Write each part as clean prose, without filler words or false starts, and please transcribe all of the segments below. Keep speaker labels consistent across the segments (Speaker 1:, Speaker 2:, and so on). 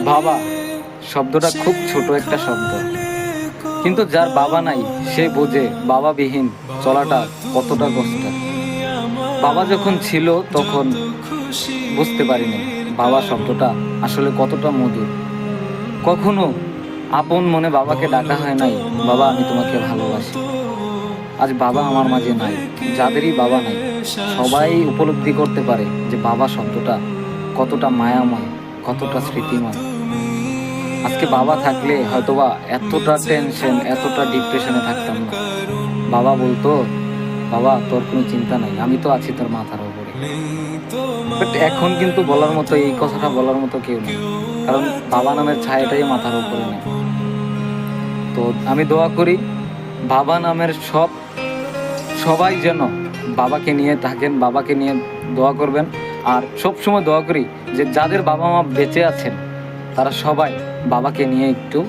Speaker 1: বাবা শব্দটা খুব ছোট একটা শব্দ, কিন্তু যার বাবা নাই সে বোঝে বাবাবিহীন চলাটা কতটা কষ্টের। বাবা যখন ছিল তখন বুঝতে পারিনি বাবা শব্দটা আসলে কতটা মধুর। কখনো আপন মনে বাবাকে ডাকা হয় নাই, বাবা আমি তোমাকে ভালোবাসি। আজ বাবা আমার মাঝে নাই, যাদেরই বাবা নাই সবাই উপলব্ধি করতে পারে যে বাবা শব্দটা কতটা মায়াময়, কতটা স্মৃতিময়। আজকে বাবা থাকলে হয়তোবা এতটা টেনশন, এতটা ডিপ্রেশনে থাকতাম না। বাবা বলতো, বাবা তোর কোনো চিন্তা নাই, আমি তো আছি তোর মাথার উপরে। বাট এখন কিন্তু বলার মতো, এই কথাটা বলার মতো কেউ নেই, কারণ বাবা নামের ছায়াটাই মাথার উপরে নেই। তো আমি দোয়া করি বাবা নামের সবাই যেন বাবাকে নিয়ে থাকেন, বাবাকে নিয়ে দোয়া করবেন। আর সব সময় দোয়া করি যে যাদের বাবা মা বেঁচে আছেন তারা সবাই বাবাকে নিয়ে একটু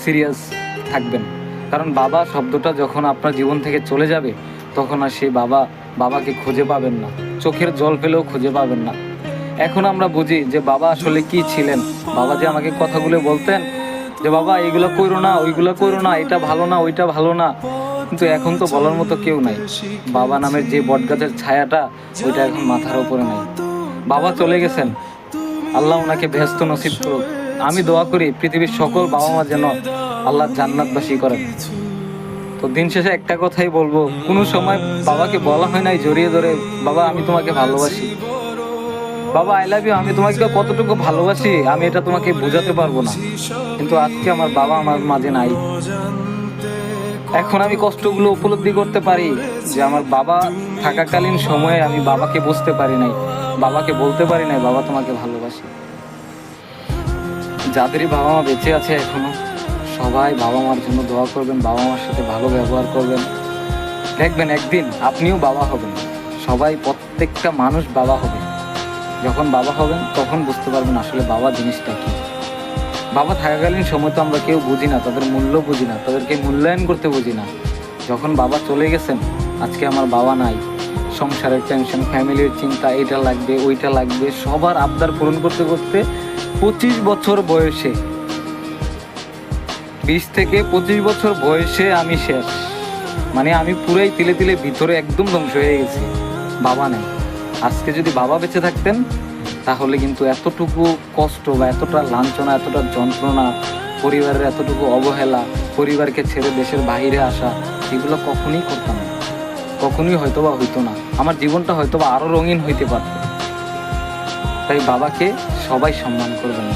Speaker 1: সিরিয়াস থাকবেন, কারণ বাবা শব্দটা যখন আপনার জীবন থেকে চলে যাবে তখন আর সেই বাবাকে খুঁজে পাবেন না, চোখের জল ফেলেও খুঁজে পাবেন না। এখন আমরা বুঝি যে বাবা আসলে কি ছিলেন। বাবা যে আমাকে কথাগুলো বলতেন যে বাবা এইগুলো করো না, ওইগুলো করো না, এটা ভালো না, ওইটা ভালো না, কিন্তু এখন তো বলার মতো কেউ নাই। বাবা নামের যে বটগাছের ছায়াটা ওইটা এখন মাথার উপরে নাই। বাবা চলে গেছেন, আল্লাহ ওনাকে বেহেশত নসিব করুক। আমি দোয়া করি পৃথিবীর সকল বাবা মা যেন আল্লাহ জান্নাতবাসী করেন। তো দিন শেষে একটা কথাই বলবো, কোনো সময় বাবাকে বলা হয় নাই জড়িয়ে ধরে, বাবা আমি তোমাকে ভালোবাসি, বাবা আই লাভ ইউ, আমি তোমাকে কতটুকু ভালোবাসি আমি এটা তোমাকে বোঝাতে পারবো না। কিন্তু আজকে আমার বাবা আমার মাঝে নাই। এখন আমি কষ্টগুলো উপলব্ধি করতে পারি যে আমার বাবা থাকাকালীন সময়ে আমি বাবাকে বুঝতে পারি নাই, বাবাকে বলতে পারি নাই বাবা তোমাকে ভালোবাসি। যাদেরই বাবা মা বেঁচে আছে এখনো, সবাই বাবা মার জন্য দোয়া করবেন, বাবা মার সাথে ভালো ব্যবহার করবেন। দেখবেন একদিন আপনিও বাবা হবেন, সবাই প্রত্যেকটা মানুষ বাবা হবে। যখন বাবা হবেন তখন বুঝতে পারবেন আসলে বাবা জিনিসটা কি। বাবা থাকাকালীন সময় তো আমরা কেউ বুঝি না, তাদের মূল্য বুঝি না, তাদেরকে মূল্যায়ন করতে বুঝি না। যখন বাবা চলে গেছেন, আজকে আমার বাবা নাই, সংসারের টেনশন, ফ্যামিলির চিন্তা, এইটা লাগবে ওইটা লাগবে, সবার আবদার পূরণ করতে করতে 25 বছর বয়সে, 20 থেকে 25 বছর বয়সে আমি শেষ। মানে আমি পুরাই তিলে তিলে ভিতরে একদম ধ্বংস হয়ে গেছি। বাবা নেই। আজকে যদি বাবা বেঁচে থাকতেন তাহলে কিন্তু এতটুকু কষ্ট বা এতটা লাঞ্ছনা, এতটা যন্ত্রণা, পরিবারের এতটুকু অবহেলা, পরিবারকে ছেড়ে দেশের বাইরে আসা, এগুলো কখনোই করতাম না, কখনোই হয়তোবা হইতো না। আমার জীবনটা হয়তোবা আরও রঙিন হইতে পারত। তাই বাবাকে সবাই সম্মান করবেন।